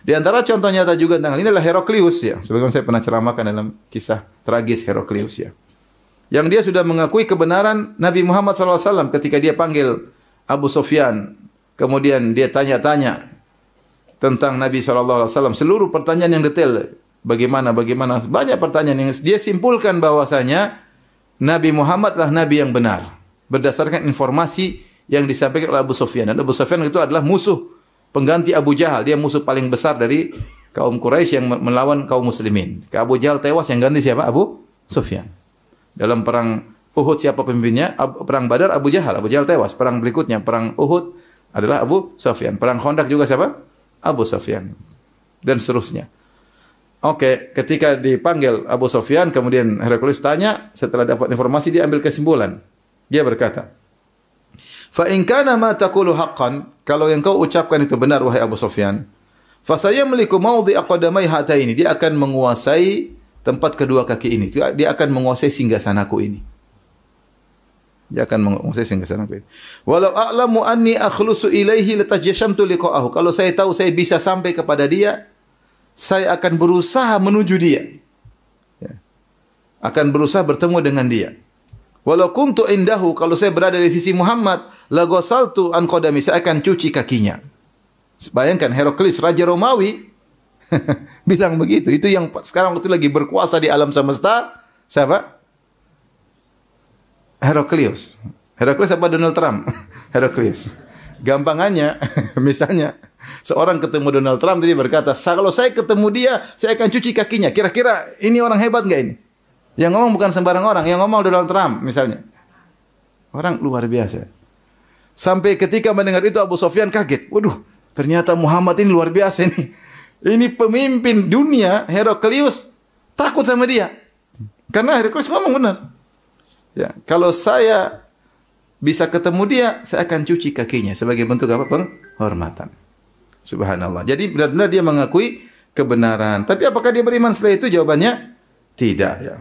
Di antara contoh nyata juga tentang ini adalah Heraklius ya. Sebagaimana saya pernah ceramahkan dalam kisah tragis Heraklius ya. Yang dia sudah mengakui kebenaran Nabi Muhammad SAW ketika dia panggil Abu Sufyan. Kemudian dia tanya-tanya tentang Nabi SAW. Seluruh pertanyaan yang detail. Bagaimana. Banyak pertanyaan yang dia simpulkan bahwasanya Nabi Muhammad adalah Nabi yang benar. Berdasarkan informasi yang disampaikan oleh Abu Sufyan. Dan Abu Sufyan itu adalah musuh pengganti Abu Jahal. Dia musuh paling besar dari kaum Quraisy yang melawan kaum muslimin. Abu Jahal tewas, yang ganti siapa? Abu Sufyan. Dalam perang Uhud siapa pemimpinnya? Perang Badar Abu Jahal. Abu Jahal tewas. Perang berikutnya perang Uhud adalah Abu Sufyan. Perang Khandaq juga siapa? Abu Sufyan. Dan seterusnya. Oke, ketika dipanggil Abu Sufyan, kemudian Heraklius tanya, setelah dapat informasi dia ambil kesimpulan. Dia berkata, "Fa in kana ma taqulu haqqan," kalau yang kau ucapkan itu benar wahai Abu Sufyan, "fa sayamliku mawdi'a qadamai hataini," dia akan menguasai tempat kedua kaki ini. Dia akan menguasai singgasanaku ini. Dia akan menguasai singgasanaku ini. "Walau a'lamu anni akhlusu ilaihi latajashamtu liqa'ahu." Kalau saya tahu saya bisa sampai kepada dia, saya akan berusaha menuju dia. Ya. Akan berusaha bertemu dengan dia. Walau kuntu indahu, kalau saya berada di sisi Muhammad, la ghasaltu an qadami, saya akan cuci kakinya. Bayangkan Heraklius, raja Romawi, bilang begitu. Itu yang sekarang waktu lagi berkuasa di alam semesta. Siapa? Heraklius. Heraklius apa Donald Trump? Heraklius. Gampangannya, misalnya seorang ketemu Donald Trump, dia berkata, kalau saya ketemu dia, saya akan cuci kakinya. Kira-kira ini orang hebat nggak ini? Yang ngomong bukan sembarang orang, yang ngomong Donald Trump misalnya. Orang luar biasa. Sampai ketika mendengar itu Abu Sufyan kaget. Waduh, ternyata Muhammad ini luar biasa ini. Ini pemimpin dunia, Heraklius takut sama dia. Karena Heraklius ngomong benar. Ya, kalau saya bisa ketemu dia, saya akan cuci kakinya sebagai bentuk apa? Penghormatan. Subhanallah. Jadi benar-benar dia mengakui kebenaran. Tapi apakah dia beriman setelah itu? Jawabannya tidak ya.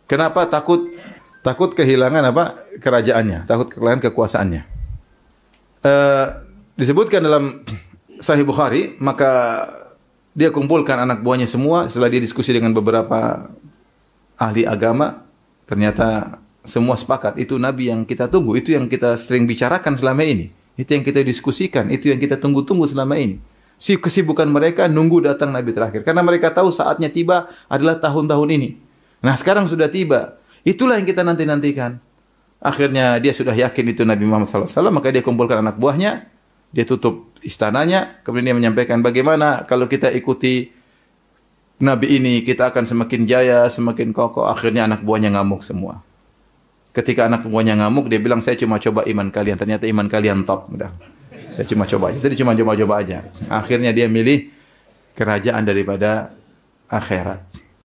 Kenapa? Takut kehilangan apa? Kerajaannya, takut kehilangan kekuasaannya. Disebutkan dalam Sahih Bukhari, maka dia kumpulkan anak buahnya semua setelah dia diskusi dengan beberapa ahli agama, ternyata semua sepakat itu nabi yang kita tunggu, itu yang kita sering bicarakan selama ini, itu yang kita diskusikan, itu yang kita tunggu-tunggu selama ini. Kesibukan mereka nunggu datang nabi terakhir karena mereka tahu saatnya tiba adalah tahun-tahun ini. Nah, sekarang sudah tiba. Itulah yang kita nanti-nantikan. Akhirnya dia sudah yakin itu Nabi Muhammad SAW, maka dia kumpulkan anak buahnya, dia tutup istananya, kemudian dia menyampaikan bagaimana kalau kita ikuti Nabi ini, kita akan semakin jaya, semakin kokoh. Akhirnya anak buahnya ngamuk semua. Ketika anak buahnya ngamuk, dia bilang, saya cuma coba iman kalian. Ternyata iman kalian top. Udah. Saya cuma coba aja. Jadi cuma coba-coba aja. Akhirnya dia milih kerajaan daripada akhirat.